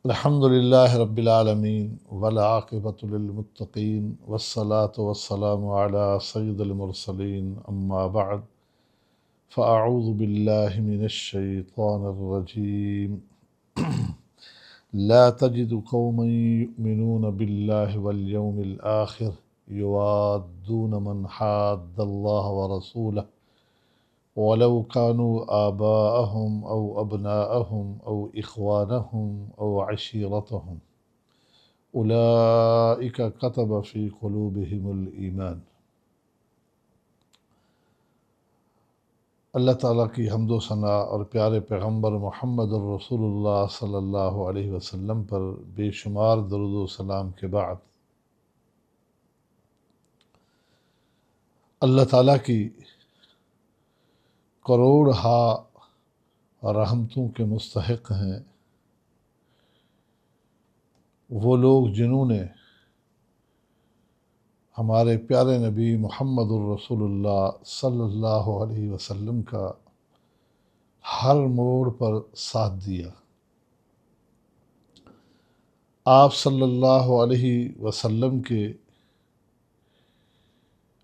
الحمد للہ رب العالمین والعاقبۃ للمتقین والصلاة والسلام علی سید المرسلین اما بعد فاعوذ باللہ من الشیطان الرجیم لا تجد قوما یؤمنون باللہ والیوم الآخر یوادون من حاد اللہ ورسولہ ولو كانوا آباءهم أو أبناءهم أو إخوانهم أو عشيرتهم أولئك كتب في قلوبهم الإيمان۔ اللہ تعالیٰ کی حمد و ثنا اور پیارے پیغمبر محمد الرسول اللہ صلی اللہ علیہ وسلم پر بے شمار درود و سلام کے بعد اللہ تعالیٰ کی کروڑ ہا رحمتوں کے مستحق ہیں وہ لوگ جنہوں نے ہمارے پیارے نبی محمد الرسول اللہ صلی اللہ علیہ وسلم کا ہر موڑ پر ساتھ دیا۔ آپ صلی اللہ علیہ وسلم کے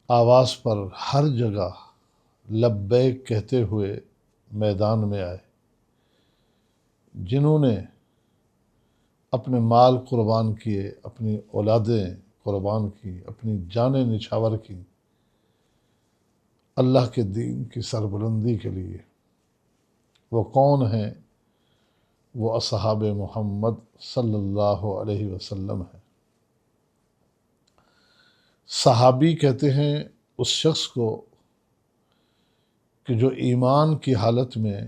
آواز پر ہر جگہ لبیک کہتے ہوئے میدان میں آئے، جنہوں نے اپنے مال قربان کیے، اپنی اولادیں قربان کی، اپنی جانیں نچھاور کی اللہ کے دین کی سربلندی کے لیے۔ وہ کون ہیں؟ وہ اصحاب محمد صلی اللہ علیہ وسلم ہیں۔ صحابی کہتے ہیں اس شخص کو کہ جو ایمان کی حالت میں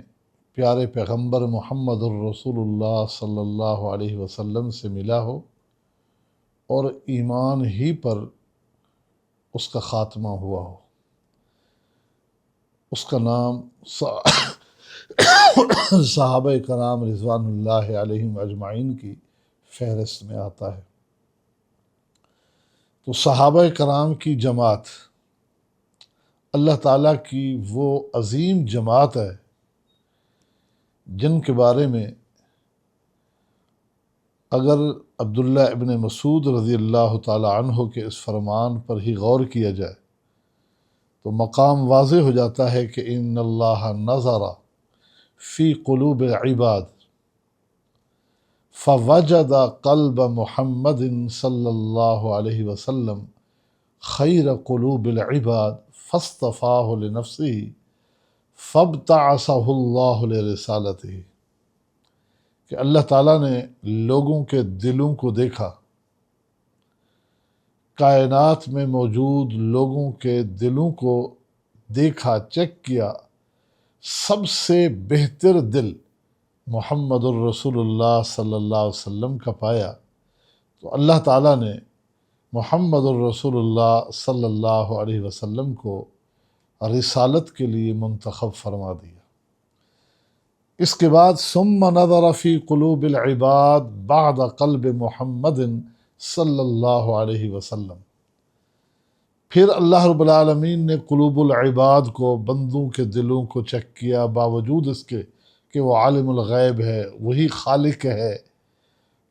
پیارے پیغمبر محمد الرسول اللہ صلی اللہ علیہ وسلم سے ملا ہو اور ایمان ہی پر اس کا خاتمہ ہوا ہو، اس کا نام صحابہ کرام رضوان اللہ علیہم اجمعین کی فہرست میں آتا ہے۔ تو صحابہ کرام کی جماعت اللہ تعالیٰ کی وہ عظیم جماعت ہے جن کے بارے میں اگر عبداللہ ابن مسعود رضی اللہ تعالیٰ عنہ کے اس فرمان پر ہی غور کیا جائے تو مقام واضح ہو جاتا ہے کہ ان اللہ نظر فی قلوب العباد فوجد قلب محمد صلی اللہ علیہ وسلم خیر قلوب العباد فاصطفاہ لنفسہ فابتعثہ اللہ لرسالتہ، کہ اللہ تعالیٰ نے لوگوں کے دلوں کو دیکھا، کائنات میں موجود لوگوں کے دلوں کو دیکھا، چیک کیا، سب سے بہتر دل محمد الرسول اللہ صلی اللہ علیہ وسلم کا پایا، تو اللہ تعالیٰ نے محمد الرسول اللہ صلی اللہ علیہ وسلم کو رسالت کے لیے منتخب فرما دیا۔ اس کے بعد ثم نظر فی قلوب العباد بعد قلب محمد صلی اللہ علیہ وسلم، پھر اللہ رب العالمین نے قلوب العباد کو، بندوں کے دلوں کو چیک کیا، باوجود اس کے کہ وہ عالم الغیب ہے، وہی خالق ہے،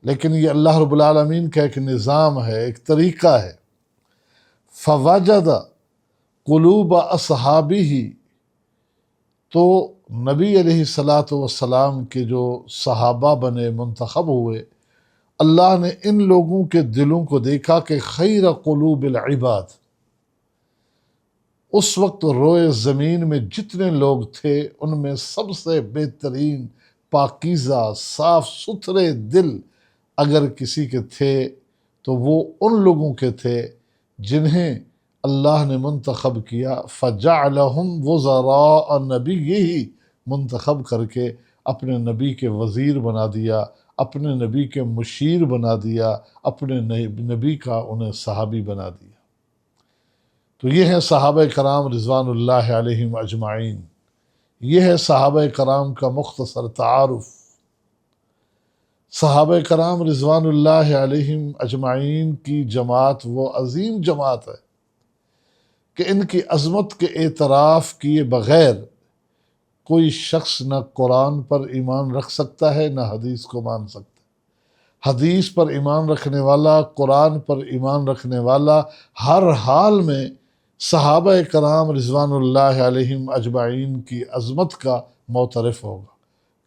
لیکن یہ اللہ رب العالمین کا ایک نظام ہے، ایک طریقہ ہے۔ فوجد قلوب اصحابہ، تو نبی علیہ السلام کے جو صحابہ بنے، منتخب ہوئے، اللہ نے ان لوگوں کے دلوں کو دیکھا کہ خیر قلوب العباد، اس وقت روئے زمین میں جتنے لوگ تھے ان میں سب سے بہترین، پاکیزہ، صاف ستھرے دل اگر کسی کے تھے تو وہ ان لوگوں کے تھے جنہیں اللہ نے منتخب کیا، فجعلہم وزراء نبیہ، منتخب کر کے اپنے نبی کے وزیر بنا دیا، اپنے نبی کے مشیر بنا دیا، اپنے نبی کا انہیں صحابی بنا دیا۔ تو یہ ہے صحابہ کرام رضوان اللہ علیہم اجمعین، یہ ہے صحابہ کرام کا مختصر تعارف۔ صحابہ کرام رضوان اللہ علیہم اجمعین کی جماعت وہ عظیم جماعت ہے کہ ان کی عظمت کے اعتراف کیے بغیر کوئی شخص نہ قرآن پر ایمان رکھ سکتا ہے، نہ حدیث کو مان سکتا ہے۔ حدیث پر ایمان رکھنے والا، قرآن پر ایمان رکھنے والا ہر حال میں صحابہ کرام رضوان اللہ علیہم اجمعین کی عظمت کا معترف ہوگا،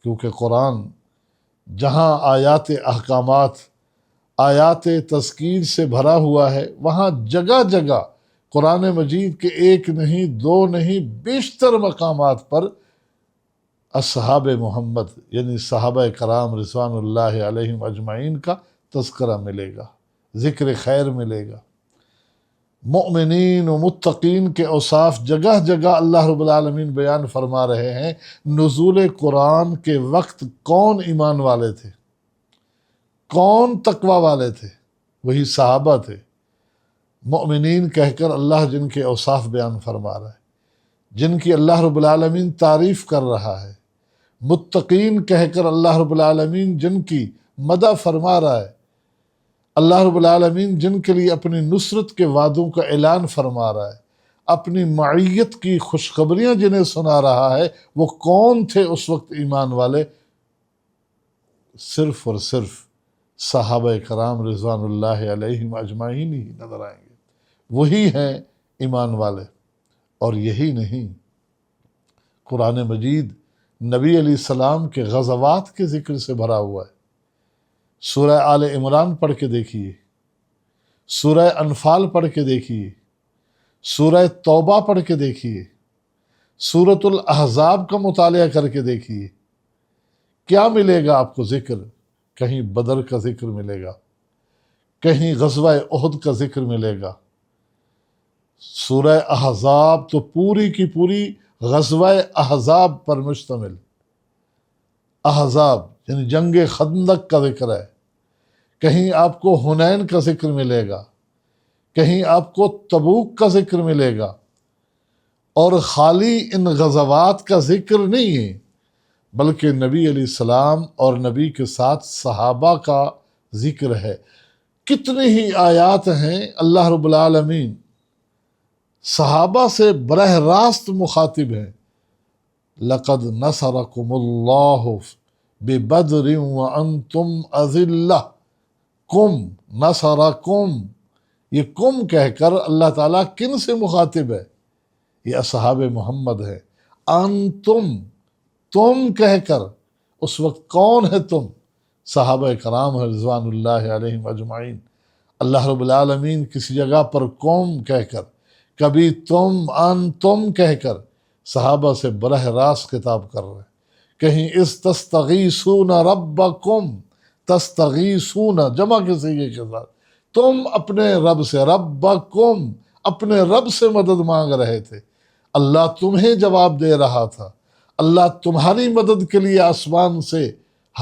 کیونکہ قرآن جہاں آیات احکامات، آیات تذکیر سے بھرا ہوا ہے، وہاں جگہ جگہ قرآن مجید کے ایک نہیں، دو نہیں، بیشتر مقامات پر اصحاب محمد یعنی صحابہ کرام رضوان اللہ علیہم اجمعین کا تذکرہ ملے گا، ذکر خیر ملے گا۔ مؤمنین و متقین کے اوصاف جگہ جگہ اللہ رب العالمین بیان فرما رہے ہیں۔ نزول قرآن کے وقت کون ایمان والے تھے، کون تقوی والے تھے؟ وہی صحابہ تھے۔ مؤمنین کہہ کر اللہ جن کے اوصاف بیان فرما رہا ہے، جن کی اللہ رب العالمین تعریف کر رہا ہے۔ متقین کہہ کر اللہ رب العالمین جن کی مدح فرما رہا ہے، اللہ رب العالمین جن کے لیے اپنی نصرت کے وعدوں کا اعلان فرما رہا ہے، اپنی معیت کی خوشخبریاں جنہیں سنا رہا ہے، وہ کون تھے اس وقت ایمان والے؟ صرف اور صرف صحابہ کرام رضوان اللہ علیہم اجمعین ہی نظر آئیں گے، وہی ہیں ایمان والے۔ اور یہی نہیں، قرآن مجید نبی علیہ السلام کے غزوات کے ذکر سے بھرا ہوا ہے۔ سورہ آل عمران پڑھ کے دیکھیے، سورہ انفال پڑھ کے دیکھیے، سورہ توبہ پڑھ کے دیکھیے، سورۃ الاحزاب کا مطالعہ کر کے دیکھیے، کیا ملے گا آپ کو ذکر؟ کہیں بدر کا ذکر ملے گا، کہیں غزوہ احد کا ذکر ملے گا۔ سورہ احزاب تو پوری کی پوری غزوہ احزاب پر مشتمل، احزاب یعنی جنگ خندق کا ذکر ہے۔ کہیں آپ کو حنین کا ذکر ملے گا، کہیں آپ کو تبوک کا ذکر ملے گا۔ اور خالی ان غزوات کا ذکر نہیں ہے، بلکہ نبی علیہ السلام اور نبی کے ساتھ صحابہ کا ذکر ہے۔ کتنی ہی آیات ہیں اللہ رب العالمین صحابہ سے براہ راست مخاطب ہیں۔ لَقَدْ نَصَرَكُمُ اللَّهُ بِبَدْرٍ وَأَنْتُمْ أَذِلَّةٌ، کم نصرکم، یہ کم کہہ کر اللہ تعالیٰ کن سے مخاطب ہے؟ یہ اصحاب محمد ہے۔ انتم، تم کہہ کر، اس وقت کون ہے تم؟ صحابہ کرام رضوان اللہ علیہم اجمعین۔ اللہ رب العالمین کسی جگہ پر قوم کہہ کر، کبھی تم، انتم کہہ کر صحابہ سے براہ راست خطاب کر رہے ہیں۔ کہیں اس تستغیثون ربکم، تستغیثون جمع کے صیغے کے ساتھ، تم اپنے رب سے، ربکم اپنے رب سے مدد مانگ رہے تھے، اللہ تمہیں جواب دے رہا تھا، اللہ تمہاری مدد کے لیے آسمان سے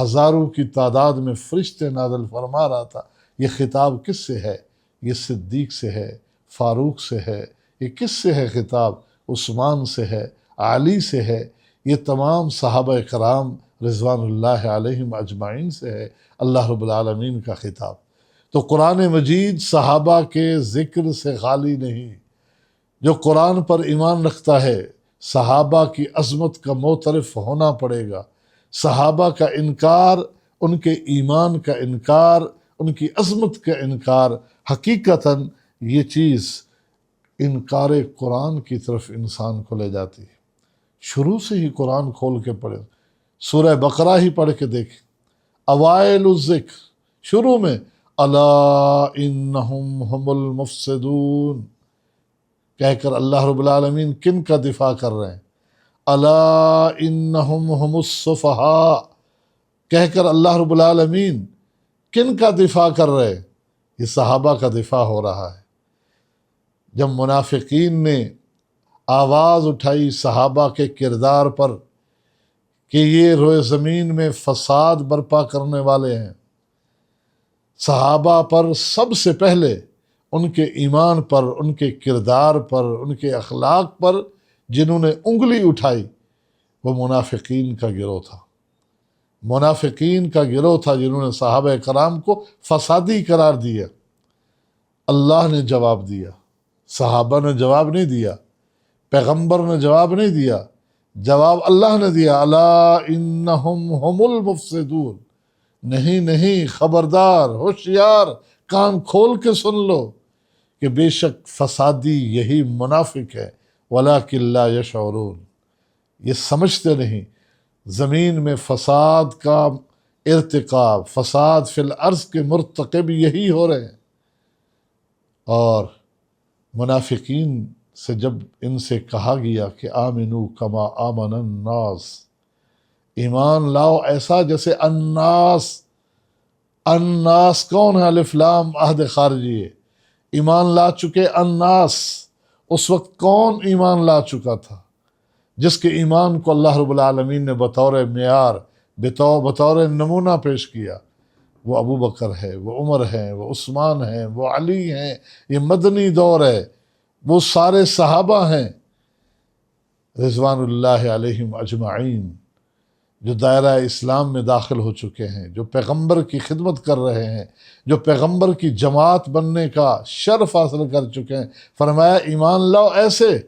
ہزاروں کی تعداد میں فرشتے نازل فرما رہا تھا۔ یہ خطاب کس سے ہے؟ یہ صدیق سے ہے، فاروق سے ہے۔ یہ کس سے ہے خطاب؟ عثمان سے ہے، علی سے ہے۔ یہ تمام صحابہ کرام رضوان اللہ علیہم اجمعین سے ہے اللہ رب العالمین کا خطاب۔ تو قرآن مجید صحابہ کے ذکر سے خالی نہیں۔ جو قرآن پر ایمان رکھتا ہے، صحابہ کی عظمت کا معترف ہونا پڑے گا۔ صحابہ کا انکار، ان کے ایمان کا انکار، ان کی عظمت کا انکار، حقیقتاً یہ چیز انکار قرآن کی طرف انسان کو لے جاتی ہے۔ شروع سے ہی قرآن کھول کے پڑھے، سورہ بقرہ ہی پڑھ کے دیکھیں، اوائل الذکر شروع میں الا انہم ہم المفسدون کہہ کر اللہ رب العالمین کن کا دفاع کر رہے ہیں؟ الا انہم ہم الصفہاء کہہ کر اللہ رب العالمین کن کا دفاع کر رہے ہیں؟ یہ صحابہ کا دفاع ہو رہا ہے۔ جب منافقین نے آواز اٹھائی صحابہ کے کردار پر کہ یہ روئے زمین میں فساد برپا کرنے والے ہیں، صحابہ پر سب سے پہلے ان کے ایمان پر، ان کے کردار پر، ان کے اخلاق پر جنہوں نے انگلی اٹھائی، وہ منافقین کا گروہ تھا۔ منافقین کا گروہ تھا جنہوں نے صحابہ کرام کو فسادی قرار دیا۔ اللہ نے جواب دیا، صحابہ نے جواب نہیں دیا، پیغمبر نے جواب نہیں دیا، جواب اللہ نے دیا، الا انہم ہم المفسدون۔ نہیں نہیں، خبردار، ہوشیار، کان کھول کے سن لو کہ بے شک فسادی یہی منافق ہے، وَلَٰكِن لَا يَشْعُرُونَ، یہ سمجھتے نہیں۔ زمین میں فساد کا ارتکاب، فساد فی الارض کے مرتکب یہی ہو رہے ہیں۔ اور منافقین سے جب ان سے کہا گیا کہ آمنو کما آمن الناس، ایمان لاؤ ایسا جیسے الناس، الناس کون ہے؟ الف لام عہد خارجی ہے، ایمان لا چکے الناس۔ اس وقت کون ایمان لا چکا تھا؟ جس کے ایمان کو اللہ رب العالمین نے بطور معیار، بطور نمونہ پیش کیا، وہ ابو بکر ہے، وہ عمر ہیں، وہ عثمان ہیں، وہ علی ہیں۔ یہ مدنی دور ہے، وہ سارے صحابہ ہیں رضوان اللہ علیہم اجمعین، جو دائرہ اسلام میں داخل ہو چکے ہیں، جو پیغمبر کی خدمت کر رہے ہیں، جو پیغمبر کی جماعت بننے کا شرف حاصل کر چکے ہیں۔ فرمایا ایمان لاؤ ایسے۔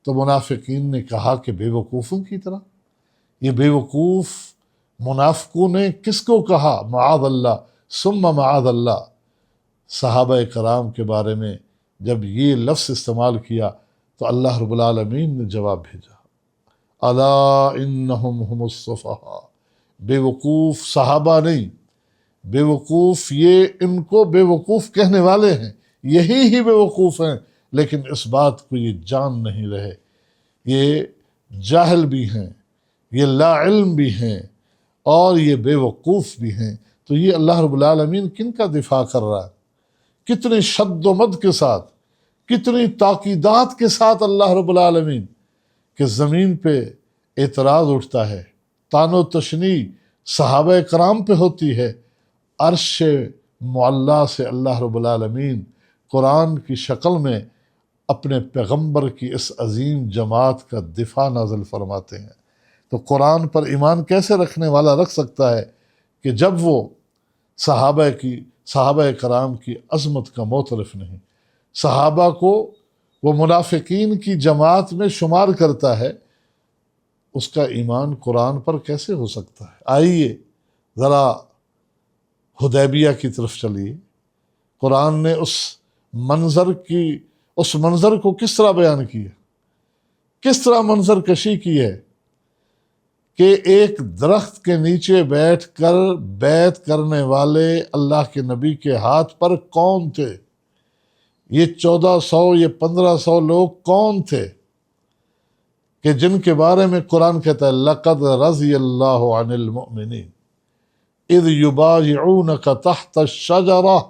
تو منافقین نے کہا کہ بے وقوفوں کی طرح۔ یہ بے وقوف منافقوں نے کس کو کہا؟ معاذ اللہ ثم معاذ اللہ۔ صحابہ کرام کے بارے میں جب یہ لفظ استعمال کیا تو اللہ رب العالمین نے جواب بھیجا، الا انہم ہم الصفہاء، بے وقوف صحابہ نہیں، بے وقوف یہ ان کو بے وقوف کہنے والے ہیں، یہی بے وقوف ہیں، لیکن اس بات کو یہ جان نہیں رہے۔ یہ جاہل بھی ہیں، یہ لا علم بھی ہیں، اور یہ بے وقوف بھی ہیں۔ تو یہ اللہ رب العالمین کن کا دفاع کر رہا ہے؟ کتنی شد و مد کے ساتھ، کتنی تاکیدات کے ساتھ اللہ رب العالمین کہ زمین پہ اعتراض اٹھتا ہے، طعن و تشنیع صحابہ کرام پہ ہوتی ہے، عرش معلیٰ سے اللہ رب العالمین قرآن کی شکل میں اپنے پیغمبر کی اس عظیم جماعت کا دفاع نازل فرماتے ہیں۔ تو قرآن پر ایمان کیسے رکھنے والا رکھ سکتا ہے کہ جب وہ صحابہ کرام کی عظمت کا معترف نہیں، صحابہ کو وہ منافقین کی جماعت میں شمار کرتا ہے، اس کا ایمان قرآن پر کیسے ہو سکتا ہے؟ آئیے ذرا حدیبیہ کی طرف چلیے۔ قرآن نے اس منظر کو کس طرح بیان کیا، کس طرح منظر کشی کی ہے کہ ایک درخت کے نیچے بیٹھ کر بیعت کرنے والے اللہ کے نبی کے ہاتھ پر کون تھے؟ یہ 1400 یہ 1500 لوگ کون تھے کہ جن کے بارے میں قرآن کہتا ہے لَقَدْ رَضِيَ اللَّهُ عَنِ الْمُؤْمِنِينَ اِذْ يُبَايِعُونَكَ تَحْتَ الشَّجَرَةِ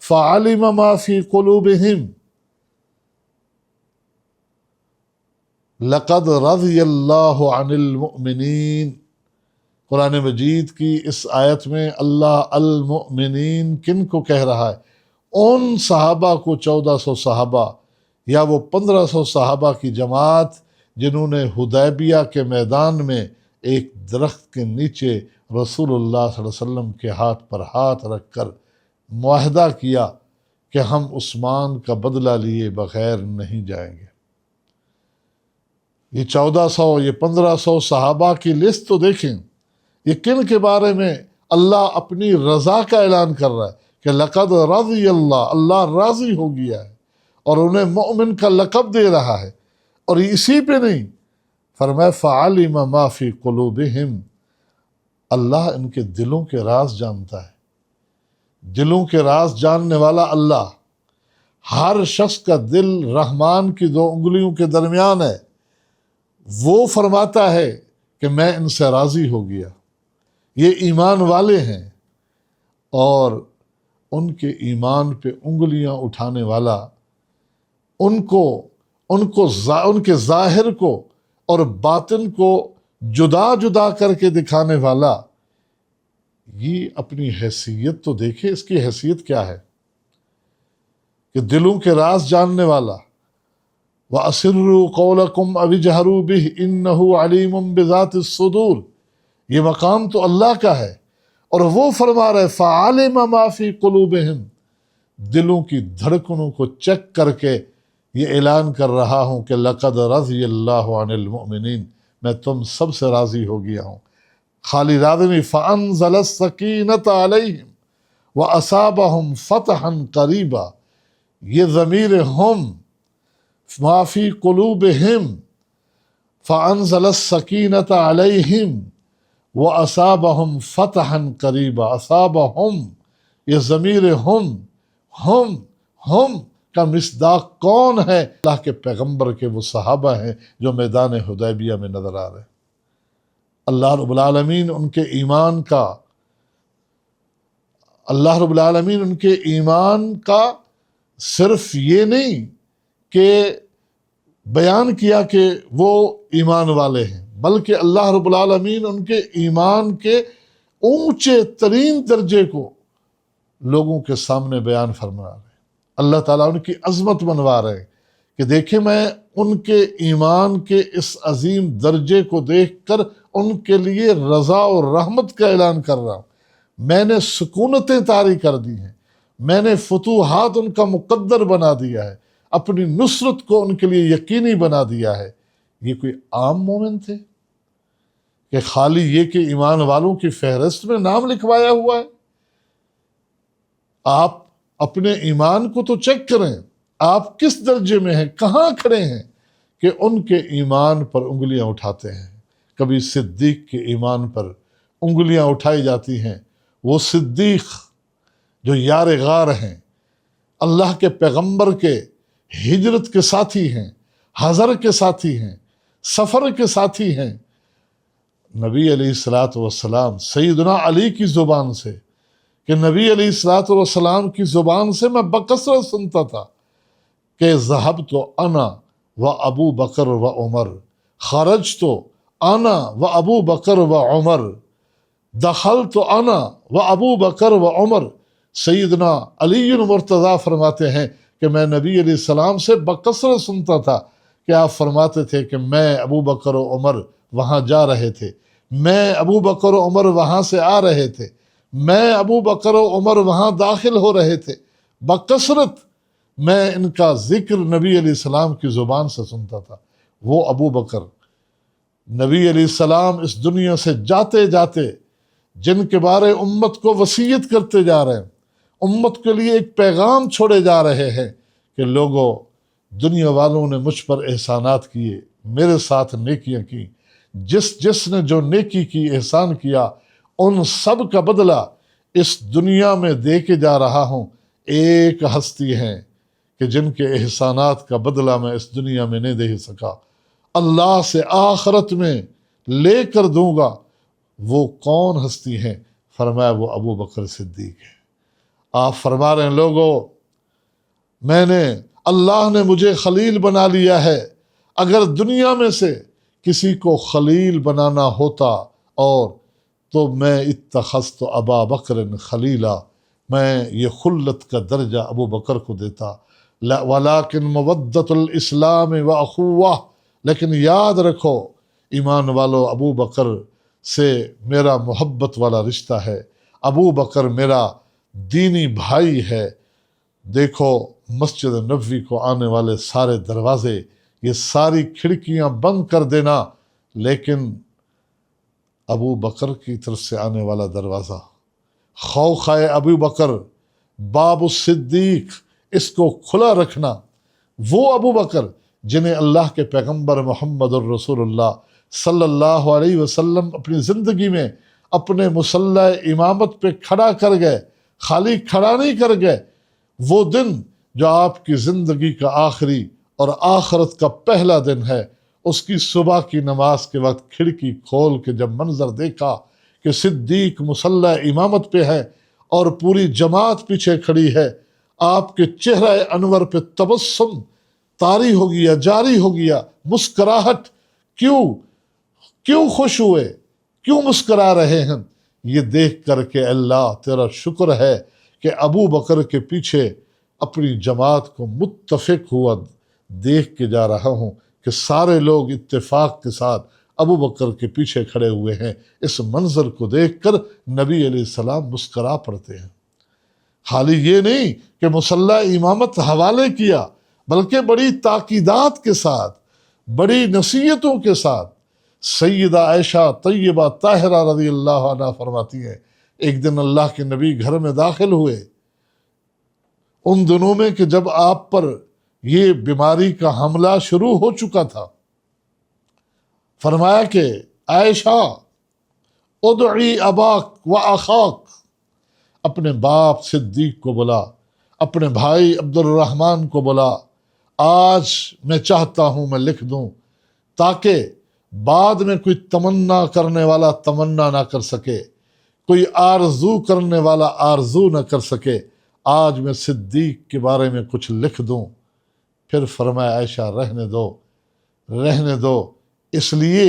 فَعَلِمَ مَا فِي قُلُوبِهِمْ لَقَدْ رَضِيَ اللَّهُ عَنِ الْمُؤْمِنِينَ۔ قرآن مجید کی اس آیت میں اللہ المؤمنین کن کو کہہ رہا ہے؟ ان صحابہ کو، 1400 صحابہ یا وہ 1500 صحابہ کی جماعت جنہوں نے حدیبیہ کے میدان میں ایک درخت کے نیچے رسول اللہ صلی اللہ علیہ وسلم کے ہاتھ پر ہاتھ رکھ کر معاہدہ کیا کہ ہم عثمان کا بدلہ لیے بغیر نہیں جائیں گے۔ یہ 1400 یہ 1500 صحابہ کی لسٹ تو دیکھیں، یہ کن کے بارے میں اللہ اپنی رضا کا اعلان کر رہا ہے کہ لقد رضی اللہ راضی ہو گیا ہے، اور انہیں مومن کا لقب دے رہا ہے۔ اور اسی پہ نہیں، فرمایا فعلم ما فی قلوبہم، اللہ ان کے دلوں کے راز جانتا ہے۔ دلوں کے راز جاننے والا اللہ، ہر شخص کا دل رحمان کی 2 انگلیوں کے درمیان ہے، وہ فرماتا ہے کہ میں ان سے راضی ہو گیا۔ یہ ایمان والے ہیں، اور ان کے ایمان پہ انگلیاں اٹھانے والا، ان کے ظاہر کو اور باطن کو جدا جدا کر کے دکھانے والا، یہ اپنی حیثیت تو دیکھے، اس کی حیثیت کیا ہے کہ دلوں کے راز جاننے والا۔ وَأَسِرُّوا قَوْلَكُمْ أَوِ اجْهَرُوا بِهِ إِنَّهُ عَلِيمٌ بِذَاتِ الصُّدُورِ۔ یہ مقام تو اللہ کا ہے، اور وہ فرما رہے فَعَلِمَ مَا فِي قُلُوبِهِمْ، دلوں کی دھڑکنوں کو چیک کر کے یہ اعلان کر رہا ہوں کہ لَقَدْ رَضِيَ اللَّهُ عَنِ الْمُؤْمِنِينَ، میں تم سب سے راضی ہو گیا ہوں۔ خالی راضی فَأَنزَلَ السَّكِينَةَ عَلَيْهِمْ وَأَصَابَهُمْ فَتْحًا قَرِيبًا، یہ ضمیر ہم ما فی قلوبہم فَأَنزَلَ السَّكِينَةَ عَلَيْهِمْ وَأَصَابَهُمْ فَتْحًا قَرِيبًا، اصابہم، یہ ضمیر ہم کا مصداق کون ہے؟ اللہ کے پیغمبر کے وہ صحابہ ہیں جو میدان حدیبیہ میں نظر آ رہے ہیں۔ اللہ رب العالمین ان کے ایمان کا صرف یہ نہیں کہ بیان کیا کہ وہ ایمان والے ہیں، بلکہ اللہ رب العالمین ان کے ایمان کے اونچے ترین درجے کو لوگوں کے سامنے بیان فرما رہے ہیں۔ اللہ تعالیٰ ان کی عظمت منوا رہے ہیں کہ دیکھیں میں ان کے ایمان کے اس عظیم درجے کو دیکھ کر ان کے لیے رضا اور رحمت کا اعلان کر رہا ہوں، میں نے سکونتیں طاری کر دی ہیں، میں نے فتوحات ان کا مقدر بنا دیا ہے، اپنی نصرت کو ان کے لیے یقینی بنا دیا ہے۔ یہ کوئی عام مومن تھے کہ خالی یہ کہ ایمان والوں کی فہرست میں نام لکھوایا ہوا ہے؟ آپ اپنے ایمان کو تو چیک کریں، آپ کس درجے میں ہیں، کہاں کھڑے ہیں کہ ان کے ایمان پر انگلیاں اٹھاتے ہیں۔ کبھی صدیق کے ایمان پر انگلیاں اٹھائی جاتی ہیں، وہ صدیق جو یار غار ہیں، اللہ کے پیغمبر کے ہجرت کے ساتھی ہیں، حضر کے ساتھی ہیں، سفر کے ساتھی ہیں۔ نبی علیہ السلام سیدنا علی کی زبان سے کہ نبی علیہ السلام کی زبان سے میں بکثرت سنتا تھا کہ ذہبت انا و ابو بکر و عمر، خرجت انا و ابو بکر و عمر، دخلت انا و ابو بکر و عمر۔ سیدنا علی مرتضیٰ فرماتے ہیں کہ میں نبی علیہ السلام سے بکثرت سنتا تھا کہ آپ فرماتے تھے کہ میں ابو بکر و عمر وہاں جا رہے تھے، میں ابو بکر و عمر وہاں سے آ رہے تھے، میں ابو بکر و عمر وہاں داخل ہو رہے تھے۔ بکثرت میں ان کا ذکر نبی علیہ السلام کی زبان سے سنتا تھا۔ وہ ابو بکر نبی علیہ السلام اس دنیا سے جاتے جاتے جن کے بارے امت کو وصیت کرتے جا رہے ہیں، امت کے لیے ایک پیغام چھوڑے جا رہے ہیں کہ لوگوں، دنیا والوں نے مجھ پر احسانات کیے، میرے ساتھ نیکیاں کی، جس نے جو نیکی کی، احسان کیا، ان سب کا بدلہ اس دنیا میں دے کے جا رہا ہوں۔ ایک ہستی ہیں کہ جن کے احسانات کا بدلہ میں اس دنیا میں نہیں دے سکا، اللہ سے آخرت میں لے کر دوں گا۔ وہ کون ہستی ہیں؟ فرمایا وہ ابو بکر صدیق ہے۔ آپ فرما رہے ہیں لوگوں، اللہ نے مجھے خلیل بنا لیا ہے، اگر دنیا میں سے کسی کو خلیل بنانا ہوتا اور تو میں اتخذت ابا بکر خلیلا، میں یہ خلت کا درجہ ابو بکر کو دیتا۔ ولیکن مودت الاسلام و اخوہ، لیکن یاد رکھو ایمان والو، ابو بکر سے میرا محبت والا رشتہ ہے، ابو بکر میرا دینی بھائی ہے۔ دیکھو مسجد نبوی کو آنے والے سارے دروازے، یہ ساری کھڑکیاں بند کر دینا، لیکن ابو بکر کی طرف سے آنے والا دروازہ، خوخائے ابو بکر، باب الصدیق، اس کو کھلا رکھنا۔ وہ ابو بکر جنہیں اللہ کے پیغمبر محمد الرسول اللہ صلی اللہ علیہ وسلم اپنی زندگی میں اپنے مصلی امامت پہ کھڑا کر گئے، خالی کھڑا نہیں کر گئے، وہ دن جو آپ کی زندگی کا آخری اور آخرت کا پہلا دن ہے، اس کی صبح کی نماز کے وقت کھڑکی کھول کے جب منظر دیکھا کہ صدیق مصلی امامت پہ ہے اور پوری جماعت پیچھے کھڑی ہے، آپ کے چہرہ انور پہ تبسم طاری ہو گیا، جاری ہو گیا، مسکراہٹ۔ کیوں خوش ہوئے، کیوں مسکرا رہے ہیں؟ یہ دیکھ کر کہ اللہ تیرا شکر ہے کہ ابو بکر کے پیچھے اپنی جماعت کو متفق ہوا دیکھ کے جا رہا ہوں کہ سارے لوگ اتفاق کے ساتھ ابو بکر کے پیچھے کھڑے ہوئے ہیں۔ اس منظر کو دیکھ کر نبی علیہ السلام مسکرا پڑتے ہیں۔ خالی یہ نہیں کہ مصلی امامت حوالے کیا، بلکہ بڑی تاکیدات کے ساتھ، بڑی نصیحتوں کے ساتھ سیدہ عائشہ طیبہ طاہرہ رضی اللہ عنہ فرماتی ہیں ایک دن اللہ کے نبی گھر میں داخل ہوئے ان دنوں میں کہ جب آپ پر یہ بیماری کا حملہ شروع ہو چکا تھا. فرمایا کہ عائشہ ادعی اباک و اخاک، اپنے باپ صدیق کو بلا، اپنے بھائی عبد الرحمن کو بلا، آج میں چاہتا ہوں میں لکھ دوں تاکہ بعد میں کوئی تمنا کرنے والا تمنا نہ کر سکے، کوئی آرزو کرنے والا آرزو نہ کر سکے. آج میں صدیق کے بارے میں کچھ لکھ دوں. پھر فرمایا عائشہ رہنے دو، اس لیے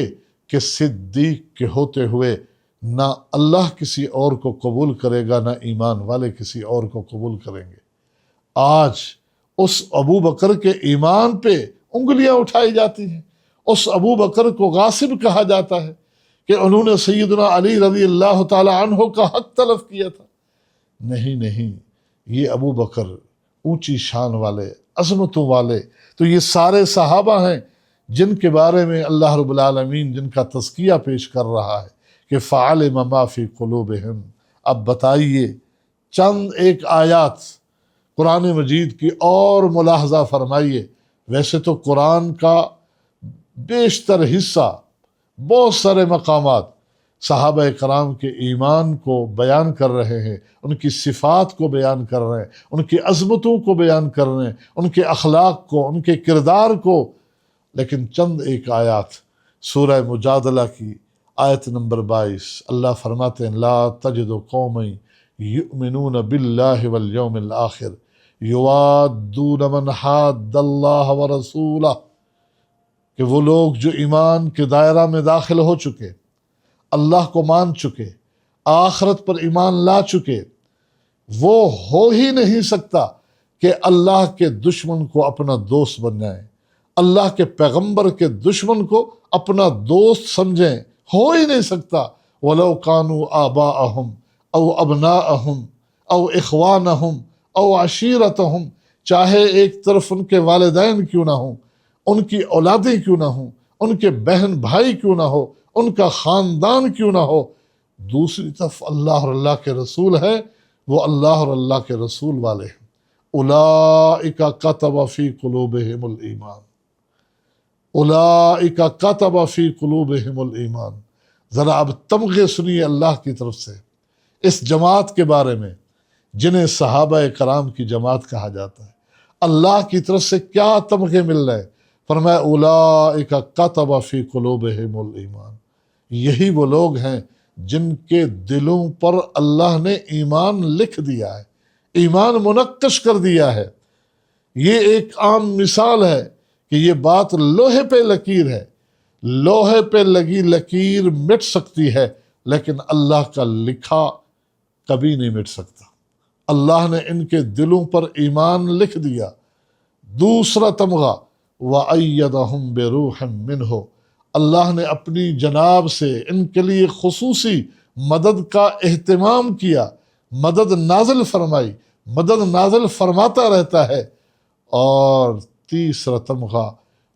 کہ صدیق کے ہوتے ہوئے نہ اللہ کسی اور کو قبول کرے گا، نہ ایمان والے کسی اور کو قبول کریں گے. آج اس ابو بکر کے ایمان پہ انگلیاں اٹھائی جاتی ہیں، اس ابو بکر کو غاصب کہا جاتا ہے کہ انہوں نے سیدنا علی رضی اللہ تعالی عنہ کا حق تلف کیا تھا. نہیں، یہ ابو بکر اونچی شان والے، عظمتوں والے، تو یہ سارے صحابہ ہیں جن کے بارے میں اللہ رب العالمین جن کا تزکیہ پیش کر رہا ہے کہ فعلم ما فی قلوبہم. اب بتائیے چند ایک آیات قرآن مجید کی اور ملاحظہ فرمائیے. ویسے تو قرآن کا بیشتر حصہ، بہت سارے مقامات صحابہ کرام کے ایمان کو بیان کر رہے ہیں، ان کی صفات کو بیان کر رہے ہیں، ان کی عظمتوں کو بیان کر رہے ہیں، ان کے اخلاق کو، ان کے کردار کو. لیکن چند ایک آیات سورہ مجادلہ کی آیت نمبر 22 اللہ فرماتے ہیں لا تجد قوم یؤمنون باللہ والیوم الآخر یوادون من حاد اللہ ورسولہ، کہ وہ لوگ جو ایمان کے دائرہ میں داخل ہو چکے، اللہ کو مان چکے، آخرت پر ایمان لا چکے، وہ ہو ہی نہیں سکتا کہ اللہ کے دشمن کو اپنا دوست بن جائیں، اللہ کے پیغمبر کے دشمن کو اپنا دوست سمجھیں. ہو ہی نہیں سکتا. وَلَوْ كَانُوا آبَاءَهُمْ أَوْ أَبْنَاءَهُمْ أَوْ إِخْوَانَهُمْ أَوْ عَشِيرَتَهُمْ، چاہے ایک طرف ان کے والدین کیوں نہ ہوں، ان کی اولادیں کیوں نہ ہوں، ان کے بہن بھائی کیوں نہ ہو، ان کا خاندان کیوں نہ ہو، دوسری طرف اللہ اور اللہ کے رسول ہے، وہ اللہ اور اللہ کے رسول والے ہیں. اولئک کتب فی قلوبہم الایمان، اولئک کتب فی قلوبہم الایمان. ذرا اب تمغے سنیے اللہ کی طرف سے اس جماعت کے بارے میں جنہیں صحابہ کرام کی جماعت کہا جاتا ہے. اللہ کی طرف سے کیا تمغے مل رہے؟ فرمایا اولئک کتب فی قلوبہم الایمان. یہی وہ لوگ ہیں جن کے دلوں پر اللہ نے ایمان لکھ دیا ہے، ایمان منقش کر دیا ہے. یہ ایک عام مثال ہے کہ یہ بات لوہے پہ لکیر ہے، لوہے پہ لگی لکیر مٹ سکتی ہے لیکن اللہ کا لکھا کبھی نہیں مٹ سکتا. اللہ نے ان کے دلوں پر ایمان لکھ دیا. دوسرا تمغہ وَأَيَّدَهُمْ بِرُوحٍ مِّنْهُ، اللہ نے اپنی جناب سے ان کے لیے خصوصی مدد کا اہتمام کیا، مدد نازل فرمائی، مدد نازل فرماتا رہتا ہے. اور تیسرا تمغہ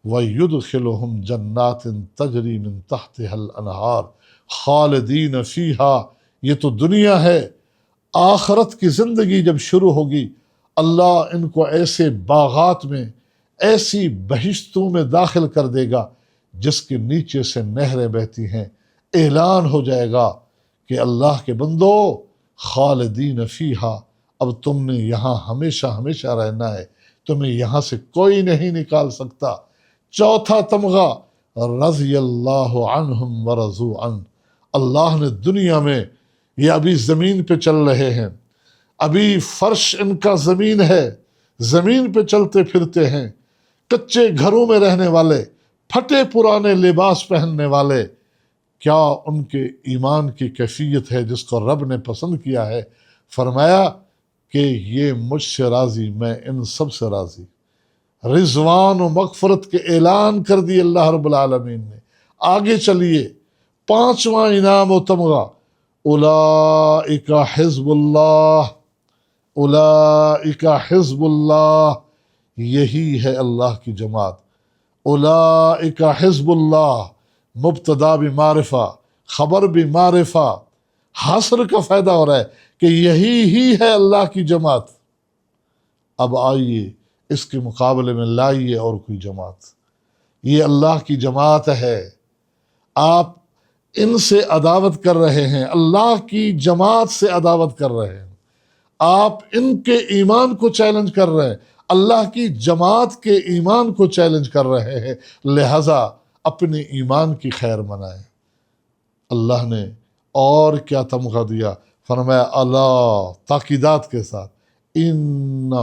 وَيُدْخِلُهُمْ جَنَّاتٍ تَجْرِي مِن تَحْتِهَا الْأَنْهَارُ خَالِدِينَ فِيهَا. یہ تو دنیا ہے. آخرت کی زندگی جب شروع ہوگی اللہ ان کو ایسے باغات میں، ایسی بہشتوں میں داخل کر دے گا جس کے نیچے سے نہریں بہتی ہیں. اعلان ہو جائے گا کہ اللہ کے بندو خالدین فیہا، اب تم نے یہاں ہمیشہ ہمیشہ رہنا ہے، تمہیں یہاں سے کوئی نہیں نکال سکتا. چوتھا تمغہ رضی اللہ عنہم ورضوا عنہ، اللہ نے دنیا میں، یہ ابھی زمین پہ چل رہے ہیں، ابھی فرش ان کا زمین ہے، زمین پہ چلتے پھرتے ہیں، کچے گھروں میں رہنے والے، پھٹے پرانے لباس پہننے والے. کیا ان کے ایمان کی کیفیت ہے جس کو رب نے پسند کیا ہے؟ فرمایا کہ یہ مجھ سے راضی، میں ان سب سے راضی. رضوان و مغفرت کے اعلان کر دی اللہ رب العالمین نے. آگے چلیے پانچواں انعام و تمغہ اولئک حزب اللہ، اولئک حزب اللہ، یہی ہے اللہ کی جماعت. اولئک حزب اللہ مبتدا بھی معرفہ، خبر بھی معرفہ، حصر کا فائدہ ہو رہا ہے کہ یہی ہی ہے اللہ کی جماعت۔ اب آئیے اس کے مقابلے میں لائیے اور کوئی جماعت، یہ اللہ کی جماعت ہے، آپ ان سے عداوت کر رہے ہیں، اللہ کی جماعت سے عداوت کر رہے ہیں، آپ ان کے ایمان کو چیلنج کر رہے ہیں، اللہ کی جماعت کے ایمان کو چیلنج کر رہے ہیں، لہذا اپنے ایمان کی خیر منائیں۔ اللہ نے اور کیا تمغہ دیا، فرمایا اللہ، تاکیدات کے ساتھ، ان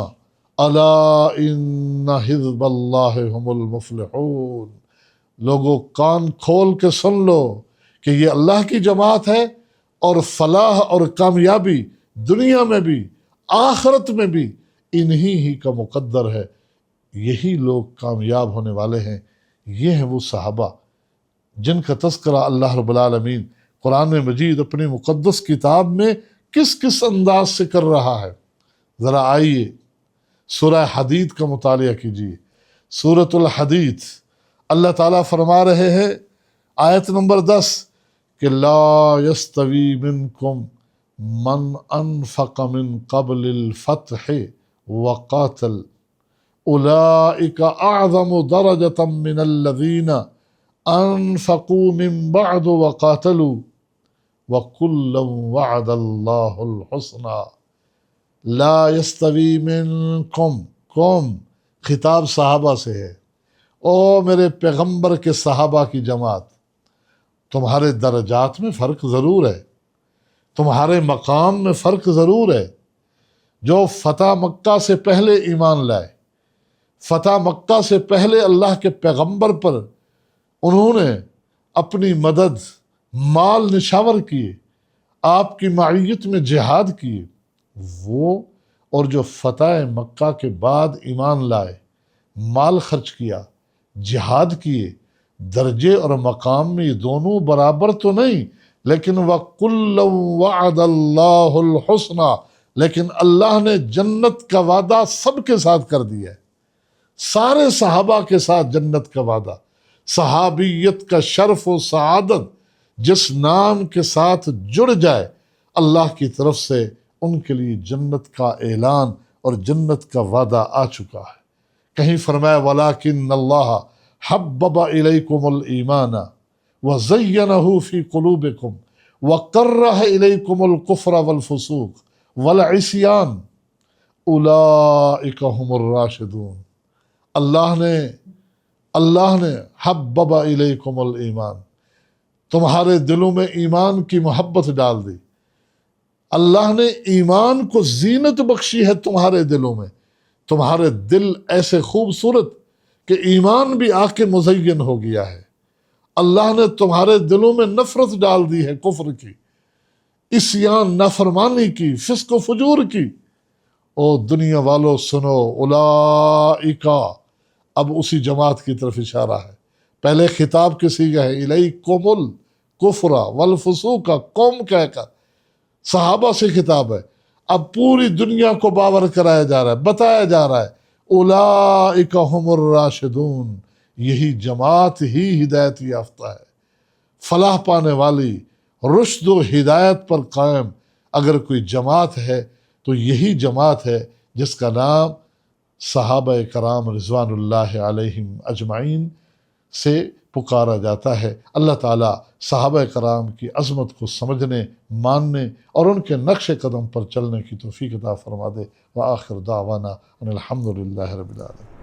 حزب اللہ هم المفلحون۔ لوگوں کان کھول کے سن لو کہ یہ اللہ کی جماعت ہے، اور فلاح اور کامیابی دنیا میں بھی آخرت میں بھی انہی کا مقدر ہے، یہی لوگ کامیاب ہونے والے ہیں۔ یہ ہیں وہ صحابہ جن کا تذکرہ اللہ رب العالمین قرآن مجید اپنی مقدس کتاب میں کس کس انداز سے کر رہا ہے۔ ذرا آئیے سورہ حدید کا مطالعہ کیجیے، سورۃ الحدید۔ اللہ تعالیٰ فرما رہے ہیں آیت نمبر 10 کہ لا یستوی منکم من انفق من قبل الفتح وقاتل اولئک اعظم درجة من الذین انفقوا من بعد وقاتلوا وکلا وعد اللہ الحسنى۔ لا یستوی منکم، قوم خطاب صحابہ سے ہے، او میرے پیغمبر کے صحابہ کی جماعت، تمہارے درجات میں فرق ضرور ہے، تمہارے مقام میں فرق ضرور ہے۔ جو فتح مکہ سے پہلے ایمان لائے، فتح مکہ سے پہلے اللہ کے پیغمبر پر انہوں نے اپنی مدد، مال نشاور کیے، آپ کی معیت میں جہاد کیے، وہ اور جو فتح مکہ کے بعد ایمان لائے، مال خرچ کیا، جہاد کیے، درجے اور مقام میں یہ دونوں برابر تو نہیں، لیکن وَكُلًّا وَعَدَ اللَّهُ الْحُسْنَى، لیکن اللہ نے جنت کا وعدہ سب کے ساتھ کر دیا ہے، سارے صحابہ کے ساتھ جنت کا وعدہ۔ صحابیت کا شرف و سعادت جس نام کے ساتھ جڑ جائے، اللہ کی طرف سے ان کے لیے جنت کا اعلان اور جنت کا وعدہ آ چکا ہے۔ کہیں فرمایا وَلَكِنَّ اللَّهَ حَبَّبَ إِلَيْكُمُ الْإِيمَانَ وَزَيَّنَهُ فِي قُلُوبِكُمْ وَكَرَّهَ إِلَيْكُمُ الْكُفْرَ وَالْفُسُوقَ وَالْعِصْيَانَ أُولَئِكَ هُمُ الرَّاشِدُونَ۔ اللہ نے حبب الیکم الایمان، تمہارے دلوں میں ایمان کی محبت ڈال دی، اللہ نے ایمان کو زینت بخشی ہے تمہارے دلوں میں، تمہارے دل ایسے خوبصورت کہ ایمان بھی آ کے مزین ہو گیا ہے۔ اللہ نے تمہارے دلوں میں نفرت ڈال دی ہے کفر کی، عصیان نافرمانی کی، فسق و فجور کی۔ او دنیا والو سنو، اولئک، اب اسی جماعت کی طرف اشارہ ہے، پہلے خطاب کی صیغہ ہے الیکم الکفر والفسوق، قوم کہہ کر صحابہ سے خطاب ہے، اب پوری دنیا کو باور کرایا جا رہا ہے، بتایا جا رہا ہے اولئک هم الراشدون، یہی جماعت ہی ہدایت یافتہ ہے، فلاح پانے والی، رشد و ہدایت پر قائم اگر کوئی جماعت ہے تو یہی جماعت ہے جس کا نام صحابہ کرام رضوان اللہ علیہم اجمعین سے پکارا جاتا ہے۔ اللہ تعالیٰ صحابہ کرام کی عظمت کو سمجھنے، ماننے اور ان کے نقش قدم پر چلنے کی توفیق عطا فرما دے۔ وآخر دعوانا ان الحمد للہ رب العالمین۔